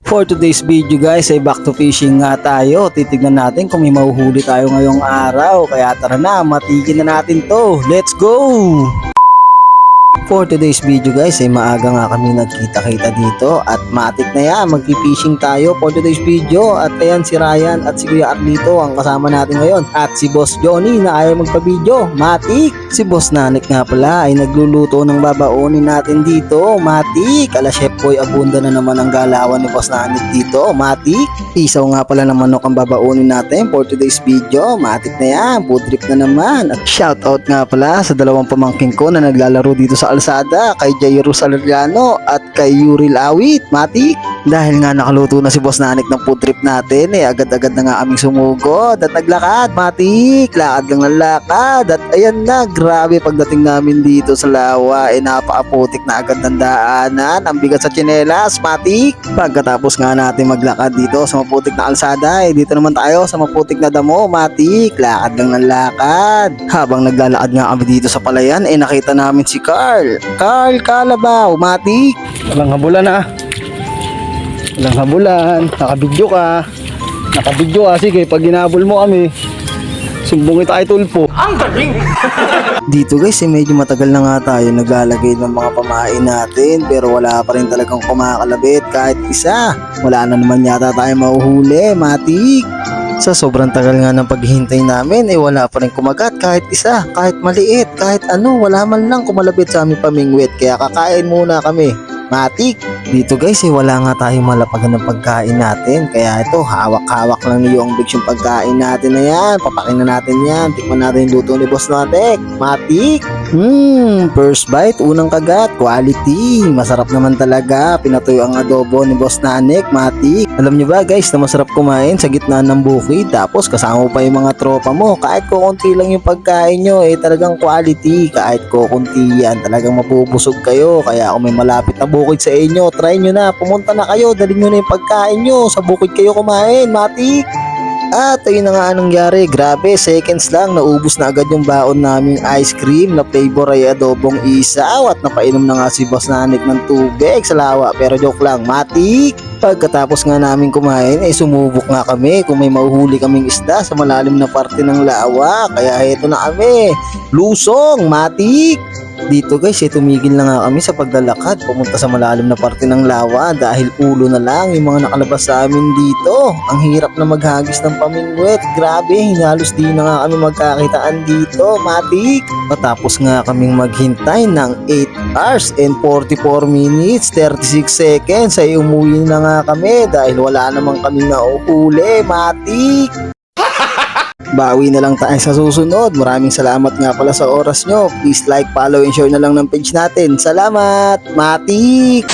For today's video guys ay back to fishing nga tayo. Titignan natin kung may mahuhuli tayo ngayong araw. Kaya tara na, matigin na natin to. Let's go! For today's video guys ay maaga nga kami nagkita-kita dito at matik na yan, magpi-fishing tayo for today's video. At ayan si Ryan at si Kuya Arlito ang kasama natin ngayon at si Boss Johnny na ayaw magpa-video, matik. Si Boss Nanik nga pala ay nagluluto ng babaonin natin dito, matik. Ala Chef Boy Abunda na naman ang galawan ni Boss Nanik dito, matik. Isaw nga pala ng manok ang babaonin natin for today's video, matik na yan, food trip na naman. At shoutout nga pala sa dalawang pamangking ko na naglalaro dito sa Alsada, kay Jairo Saleriano at kay Yuril Awit, matik. Dahil nga nakaluto na si Boss Nanik ng food trip natin agad-agad na nga aming sumugod at naglakad, matik. Lakad lang ng lakad at ayan na, grabe pagdating namin dito sa lawa napakaputik na agad ng daanan, ang bigat sa tsinelas, matik. Pagkatapos nga natin maglakad dito sa maputik na alsada dito naman tayo sa maputik na damo, matik. Lakad lang ng lakad. Habang naglalakad nga kami dito sa palayan nakita namin si Carl Kalabaw, matik. Walang habulan walang habulan, nakabidyo ka, sige pag ginabol mo kami sumbong kita kay Tulpo. Ang galing! Dito guys medyo matagal na nga tayo naglalagay ng mga pamain natin pero wala pa rin talagang kumakalabit kahit isa. Wala na naman yata tayo mahuhuli, matik. Sa sobrang tagal nga ng paghihintay namin wala pa rin kumagat kahit isa, kahit maliit, kahit ano, wala man lang kumalapit sa aming pamingwit. Kaya kakain muna kami, matik. Dito guys wala nga tayong malapagan ng pagkain natin. Kaya ito, hawak-hawak lang niyo ang bigs yung pagkain natin na yan. Papakin na natin yan. Tikman natin yung luto ni Boss Natek, matik. First bite, unang kagat, quality. Masarap naman talaga. Pinatuyo ang adobo ni Boss Nanek, matik. Alam niyo ba guys na masarap kumain sa gitna ng bukid tapos kasama pa yung mga tropa mo. Kahit kukunti lang yung pagkain nyo talagang quality. Kahit kukunti yan, talagang mapubusog kayo. Kaya kung may malapit na bukid sa inyo, try nyo na, pumunta na kayo, dalhin nyo na yung pagkain nyo, sa bukid kayo kumain, matik. At ayun na nga nangyari, grabe, seconds lang naubos na agad yung baon naming ice cream na flavor ay adobong isaw at napainom na nga si Boss Nanik ng tubig sa lawa, pero joke lang, matik. Pagkatapos nga namin kumain sumubok nga kami kung may mahuhuli kaming isda sa malalim na parte ng lawa, kaya heto na kami, lusong, matik. Dito guys tumigil na nga kami sa paglalakad pumunta sa malalim na parte ng lawa dahil ulo na lang yung mga nakalabas sa amin dito. Ang hirap na maghagis ng pamingwit, grabe, hinalos di na nga kami magkakitaan dito, matik. Matapos nga kaming maghintay ng 8 hours and 44 minutes 36 seconds ay umuwi na nga kami dahil wala namang kaming nauhuli, matik. Bawi na lang tayo sa susunod. Maraming salamat nga pala sa oras nyo. Please like, follow, and share na lang ng page natin. Salamat, matik!